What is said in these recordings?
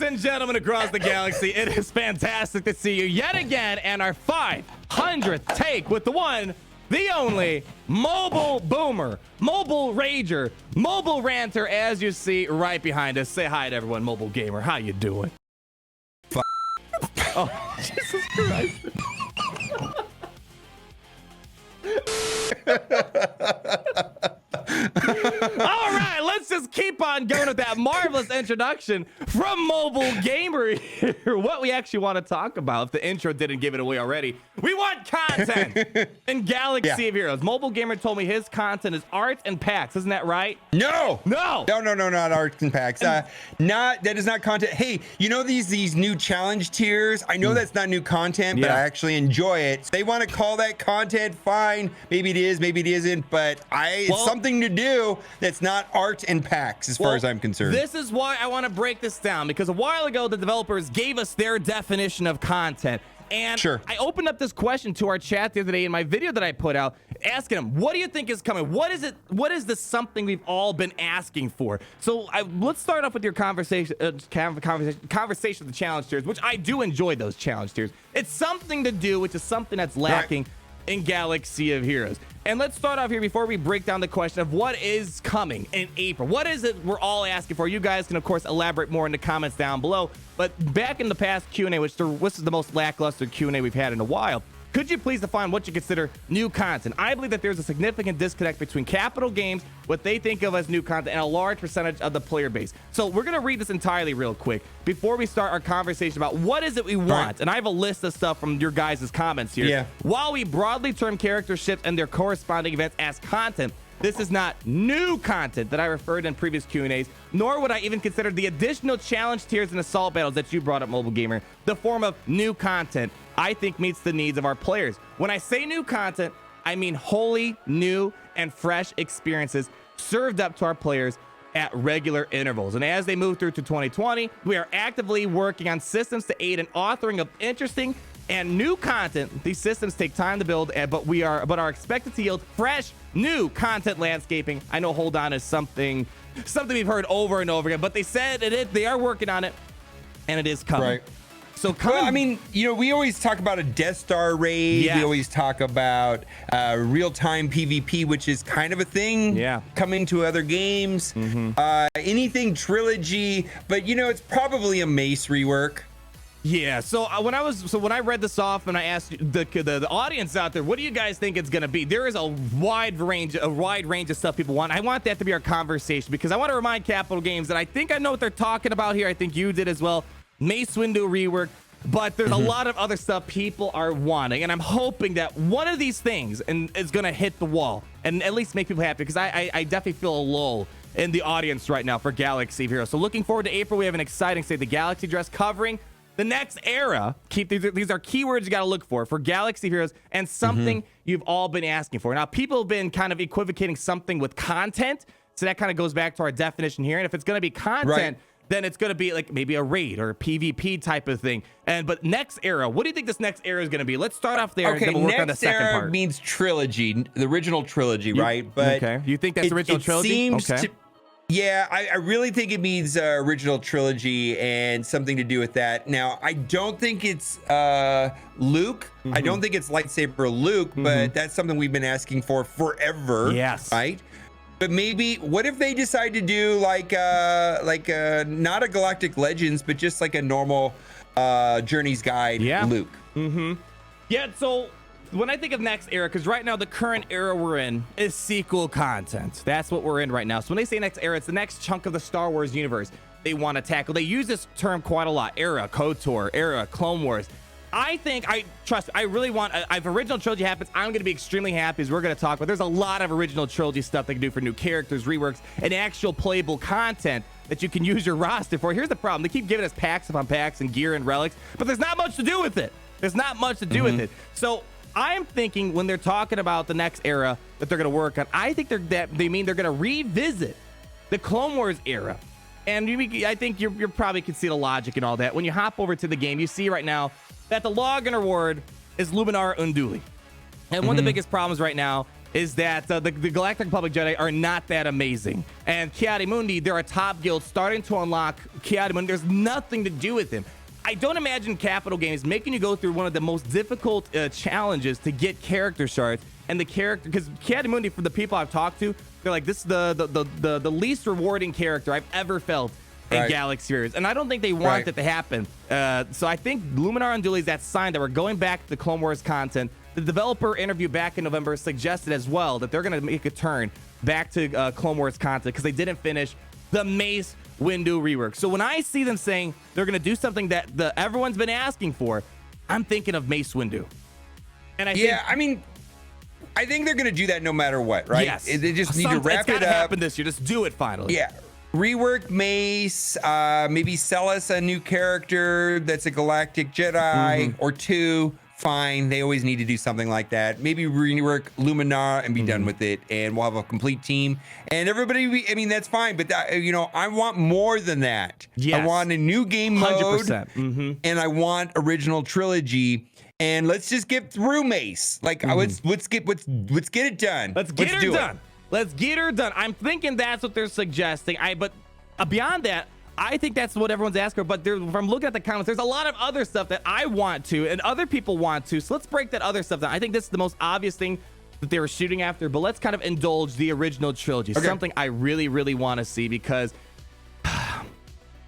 and gentlemen across the galaxy, it is fantastic to see you yet again, and our 500th take with the one, the only mobile boomer, mobile rager, mobile ranter, as you see right behind us. Say hi to everyone, mobile gamer. How you doing? Oh, Jesus Christ. All right, let's just keep on going with that marvelous introduction from Mobile Gamer here. What we actually want to talk about, if the intro didn't give it away already, we want content in Galaxy of Heroes. Mobile Gamer told me his content is art and packs. Isn't that right? No, not art and packs. That is not content. Hey, you know these new challenge tiers? I know that's not new content, but I actually enjoy it. They want to call that content, fine. Maybe it is, maybe it isn't, but it's something to do that's not art and packs as far as I'm concerned. This is why I want to break this down, because a while ago the developers gave us their definition of content. And I opened up this question to our chat the other day in my video that I put out, asking them, what do you think is coming? What is it? What is this something we've all been asking for? So let's start off with your conversation with the challenge tiers, which I do enjoy those challenge tiers. It's something to do, which is something that's lacking in Galaxy of Heroes. And let's start off here before we break down the question of what is coming in April. What is it we're all asking for? You guys can, of course, elaborate more in the comments down below. But back in the past Q&A, which is the most lackluster Q&A we've had in a while, could you please define what you consider new content? I believe that there's a significant disconnect between Capital Games, what they think of as new content, and a large percentage of the player base. So we're going to read this entirely real quick before we start our conversation about what is it we want. And I have a list of stuff from your guys' comments here. While we broadly term character ships and their corresponding events as content, this is not new content that I referred in previous Q&As, nor would I even consider the additional challenge tiers and assault battles that you brought up, Mobile Gamer, the form of new content I think meets the needs of our players. When I say new content, I mean wholly new and fresh experiences served up to our players at regular intervals. And as they move through to 2020, we are actively working on systems to aid in authoring of interesting and new content. These systems take time to build, but are expected to yield fresh, new content landscaping. I know hold on is something we've heard over and over again, but they said they are working on it, and it is coming. So I mean, you know, we always talk about a Death Star raid. We always talk about real-time PvP, which is kind of a thing coming to other games. Anything trilogy, but you know, it's probably a Mace rework. Yeah, so when I read this off and I asked the audience out there, what do you guys think it's going to be? There is a wide range of stuff people want. I want that to be our conversation, because I want to remind Capital Games that I think I know what they're talking about here. I think you did as well. Mace Windu rework, but there's a lot of other stuff people are wanting, and I'm hoping that one of these things is going to hit the wall and at least make people happy, because I definitely feel a lull in the audience right now for Galaxy of Heroes. So looking forward to April. We have an exciting State of the Galaxy dress covering the next era. These are keywords you got to look for Galaxy of Heroes, and something you've all been asking for. Now, people have been kind of equivocating something with content, so that kind of goes back to our definition here. And if it's going to be content, then it's going to be like maybe a raid or a PvP type of thing. But next era, what do you think this next era is going to be? Let's start off there, and then we'll work on the second part. Next era means trilogy, the original trilogy, right? But you think that's the original trilogy? Yeah, I really think it means original trilogy and something to do with that. Now, I don't think it's Luke. I don't think it's lightsaber Luke, but that's something we've been asking for forever. Right? But maybe, what if they decide to do like not a Galactic Legends, but just like a normal Journey's Guide Luke? Yeah, so when I think of next era, because right now the current era we're in is sequel content. That's what we're in right now. So when they say next era, it's the next chunk of the Star Wars universe they want to tackle. They use this term quite a lot: era, KOTOR, era, Clone Wars. I really want, if original trilogy happens, I'm going to be extremely happy, as we're going to talk about. There's a lot of original trilogy stuff they can do for new characters, reworks, and actual playable content that you can use your roster for. Here's the problem: they keep giving us packs upon packs and gear and relics, but there's not much to do with it. So I'm thinking when they're talking about the next era that they're going to work on, I think they mean they're going to revisit the Clone Wars era. And I think you're probably can see the logic and all that. When you hop over to the game, you see right now that the login reward is Luminar Unduli. And one of the biggest problems right now is that the Galactic Republic Jedi are not that amazing. And Ki-Adi-Mundi, they're a top guild starting to unlock Ki-Adi-Mundi. There's nothing to do with him. I don't imagine Capital Games making you go through one of the most difficult challenges to get character shards. And the character, because Ki-Adi-Mundi, for the people I've talked to, they're like, this is the least rewarding character I've ever felt in Galaxy Series. And I don't think they want it to happen. So I think Luminar and Dooley's that sign that we're going back to the Clone Wars content. The developer interview back in November suggested as well that they're going to make a turn back to Clone Wars content because they didn't finish the Mace Windu rework. So when I see them saying they're going to do something that everyone's been asking for, I'm thinking of Mace Windu. And I mean, I think they're going to do that no matter what, right? Yes. They just need to wrap it up. Happen this year. Just do it finally. Yeah. Rework Mace, maybe sell us a new character that's a Galactic Jedi or two. Fine, they always need to do something like that. Maybe rework Luminar and be done with it, and we'll have a complete team. And everybody, I mean, that's fine, but you know, I want more than that. Yes. I want a new game mode, 100%. and I want original trilogy. And let's just get through Mace. Like, let's get it done. Let's get her done. Let's get her done. I'm thinking that's what they're suggesting. But beyond that, I think that's what everyone's asking for. But if I'm looking at the comments, there's a lot of other stuff that I want to and other people want to. So let's break that other stuff down. I think this is the most obvious thing that they were shooting after. But let's kind of indulge the original trilogy. Okay. Something I really, really want to see because,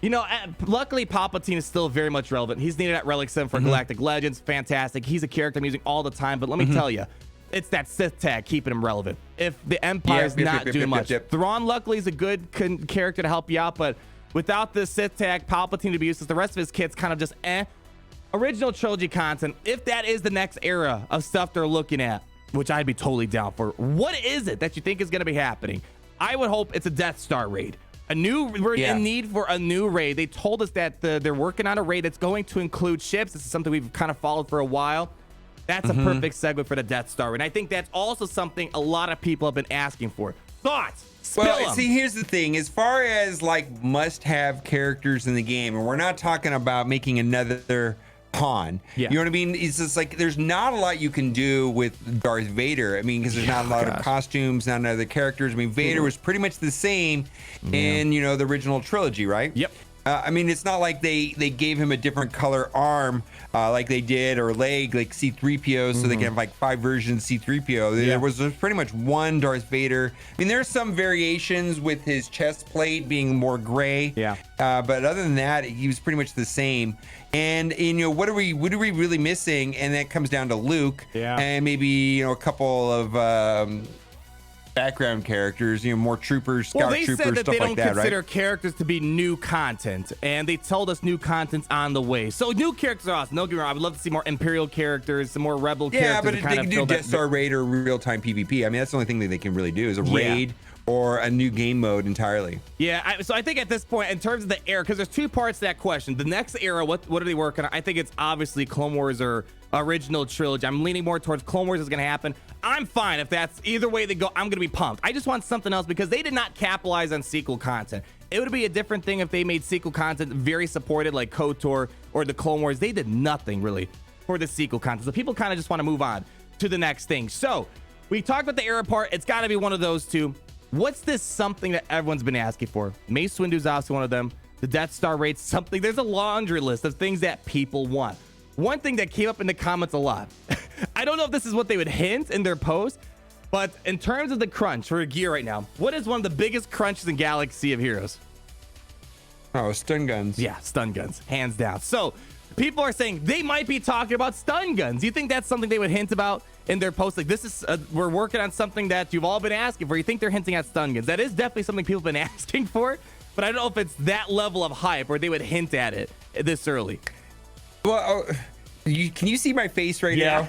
you know, luckily Palpatine is still very much relevant. He's needed at Relic 7 for Galactic Legends. Fantastic. He's a character I'm using all the time. But let me tell you, it's that Sith tag keeping him relevant. If the Empire's not doing much. Thrawn, luckily, is a good character to help you out, but without the Sith tag, Palpatine to be useless, the rest of his kit's kind of just Original trilogy content, if that is the next era of stuff they're looking at, which I'd be totally down for, what is it that you think is going to be happening? I would hope it's a Death Star raid. We're in need for a new raid. They told us that they're working on a raid that's going to include ships. This is something we've kind of followed for a while. That's a perfect segue for the Death Star. And I think that's also something a lot of people have been asking for. Thoughts? Well, see, here's the thing. As far as like must-have characters in the game, and we're not talking about making another Han. You know what I mean? It's just like there's not a lot you can do with Darth Vader. I mean, because there's not a lot of costumes, not other characters. I mean, Vader was pretty much the same in, you know, the original trilogy, right? Yep. I mean, it's not like they gave him a different color arm like they did, or leg like C-3PO, so they can have like 5 versions of C-3PO. There was pretty much one Darth Vader. I mean, there's some variations with his chest plate being more gray. But other than that, he was pretty much the same. And you know, what are we really missing? And that comes down to Luke and maybe, you know, a couple of background characters, you know, more troopers, scout troopers, stuff like that, right? Well, they said that they don't consider characters to be new content, and they told us new content's on the way. So new characters are awesome. Don't get me wrong, I would love to see more Imperial characters, some more Rebel characters. Yeah, but they can do Death Star raid or real-time PvP. I mean, that's the only thing that they can really do is a raid or a new game mode entirely. So I think at this point, in terms of the era, because there's 2 parts to that question. The next era, what are they working on? I think it's obviously Clone Wars or original trilogy. I'm leaning more towards Clone Wars is going to happen. I'm fine if that's either way they go. I'm going to be pumped. I just want something else because they did not capitalize on sequel content. It would be a different thing if they made sequel content very supported like KOTOR or the Clone Wars. They did nothing really for the sequel content. So people kind of just want to move on to the next thing. So we talked about the era part. It's got to be one of those 2. What's this something that everyone's been asking for? Mace Windu's also one of them. The Death Star raid's something. There's a laundry list of things that people want. One thing that came up in the comments a lot. I don't know if this is what they would hint in their post, but in terms of the crunch for gear right now, what is one of the biggest crunches in Galaxy of Heroes? Oh, stun guns. Yeah, stun guns, hands down. So people are saying they might be talking about stun guns. You think that's something they would hint about in their post? Like, this is we're working on something that you've all been asking for. You think they're hinting at stun guns? That is definitely something people have been asking for, but I don't know if it's that level of hype or they would hint at it this early. Well, can you see my face right now?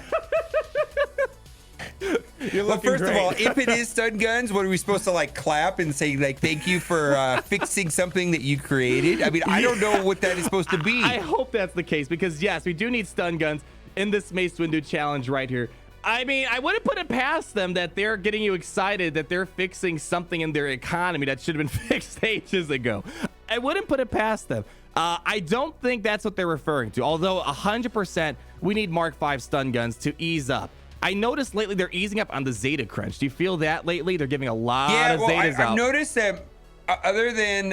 Well, first of all, if it is stun guns, what are we supposed to like clap and say like thank you for fixing something that you created? I mean, I don't know what that is supposed to be. I hope that's the case because yes, we do need stun guns in this Mace Windu challenge right here. I mean, I wouldn't put it past them that they're getting you excited that they're fixing something in their economy that should have been fixed ages ago. I wouldn't put it past them. I don't think that's what they're referring to, although 100% we need Mark 5 stun guns to ease up I noticed lately they're easing up on the Zeta crunch. Do you feel that lately? They're giving a lot of Zetas out. I've noticed that other than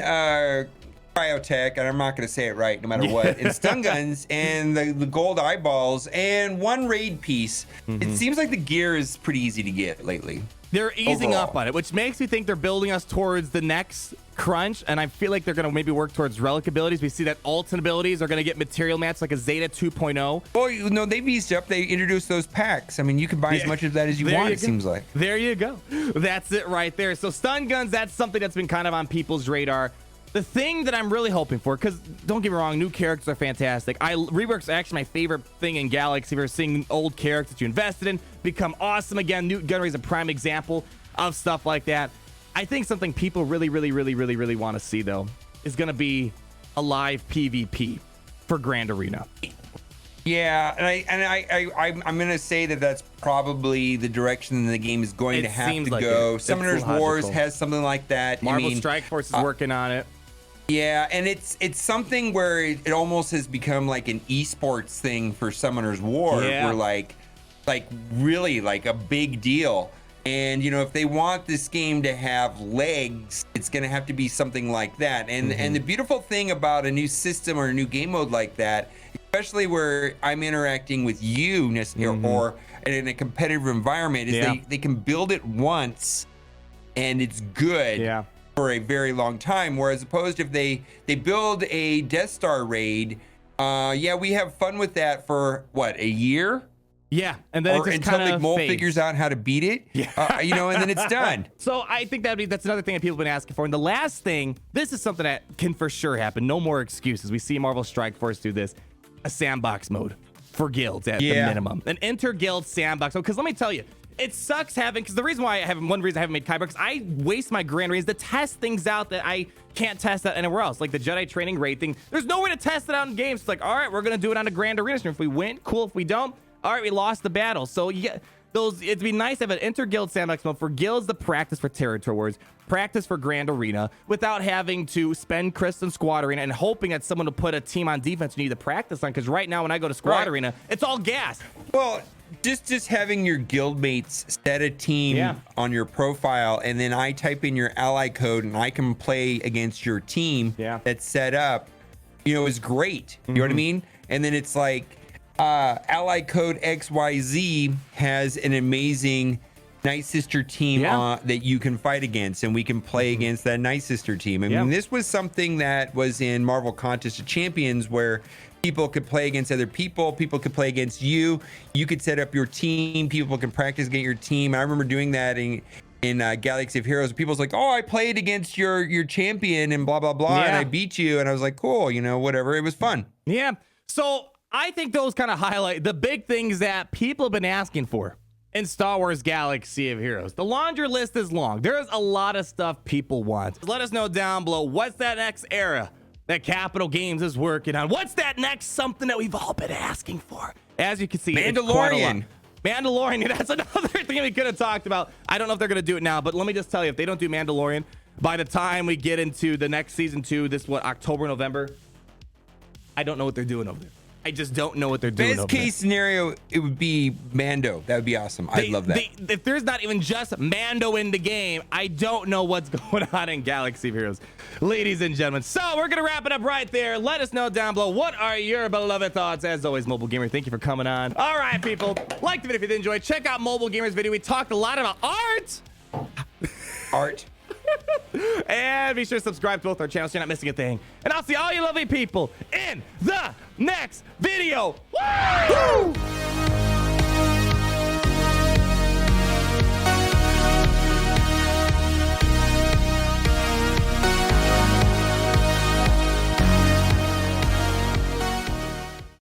Cryotech, and I'm not going to say it right no matter what, and stun guns and the gold eyeballs and one raid piece, it seems like the gear is pretty easy to get lately. They're easing up on it, which makes me think they're building us towards the next crunch, and I feel like they're going to maybe work towards relic abilities. We see that ultimate abilities are going to get material match like a Zeta 2.0. Well, you know, they've eased up. They introduced those packs. I mean, you can buy as much of that as you want, it seems like. There you go. That's it right there. So stun guns, that's something that's been kind of on people's radar. The thing that I'm really hoping for, because don't get me wrong, new characters are fantastic. Rework's actually my favorite thing in Galaxy. We're seeing old characters that you invested in become awesome again. Newt Gunnery is a prime example of stuff like that. I think something people really want to see, though, is going to be a live PvP for Grand Arena. Yeah, and I'm going to say that that's probably the direction the game is going to have to go. Summoner's Wars has something like that. Marvel Strike Force is working on it. Yeah, and it's something where it almost has become like an esports thing for Summoner's War, where like really like a big deal. And you know, if they want this game to have legs, it's going to have to be something like that. And the beautiful thing about a new system or a new game mode like that, especially where I'm interacting with you or in a competitive environment, is they can build it once and it's good for a very long time. Whereas opposed if they build a Death Star raid, we have fun with that for what, a year? Yeah, and then or until Nick Mole figures out how to beat it, you know, and then it's done. So I think that's another thing that people have been asking for. And the last thing, this is something that can for sure happen. No more excuses. We see Marvel Strike Force do this. A sandbox mode for guilds at the minimum. An inter-guild sandbox mode. Because let me tell you, it sucks having, because the reason why one reason I haven't made Kyber, because I waste my grand raids to test things out that I can't test out anywhere else. Like the Jedi training raid thing. There's no way to test it out in games. It's like, all right, we're going to do it on a Grand Arena. If we win, cool. If we don't, all right, we lost the battle. So yeah, it'd be nice to have an inter-guild sandbox mode for guilds to practice for territory wars, practice for Grand Arena, without having to spend Chris in Squad Arena and hoping that someone will put a team on defense you need to practice on. Because right now, when I go to Squad Arena, it's all gas. Well, just having your guild mates set a team on your profile, and then I type in your ally code and I can play against your team that's set up, you know, is great. You know what I mean? And then it's like, ally code XYZ has an amazing Night Sister team that you can fight against, and we can play against that Night Sister team. I mean, this was something that was in Marvel Contest of Champions, where people could play against other people could play against you could set up your team, people can practice against your team. I remember doing that in Galaxy of Heroes. People's like, oh, I played against your champion and blah blah blah, and I beat you, and I was like, cool, you know, whatever, it was fun. So I think those kind of highlight the big things that people have been asking for in Star Wars Galaxy of Heroes. The laundry list is long. There's a lot of stuff people want. Let us know down below, what's that next era that Capital Games is working on? What's that next something that we've all been asking for? As you can see, Mandalorian. Mandalorian, that's another thing we could have talked about. I don't know if they're going to do it now, but let me just tell you, if they don't do Mandalorian, by the time we get into the next season 2, October, November, I don't know what they're doing over there. I just don't know what they're doing. Best case scenario, it would be Mando. That would be awesome. I'd love that. If there's not even just Mando in the game, I don't know what's going on in Galaxy of Heroes, ladies and gentlemen. So we're going to wrap it up right there. Let us know down below, what are your beloved thoughts? As always, Mobile Gamer, thank you for coming on. All right, people, like the video if you did enjoy. Check out Mobile Gamer's video. We talked a lot about art. And be sure to subscribe to both our channels so you're not missing a thing. And I'll see all you lovely people in the next video. Woo!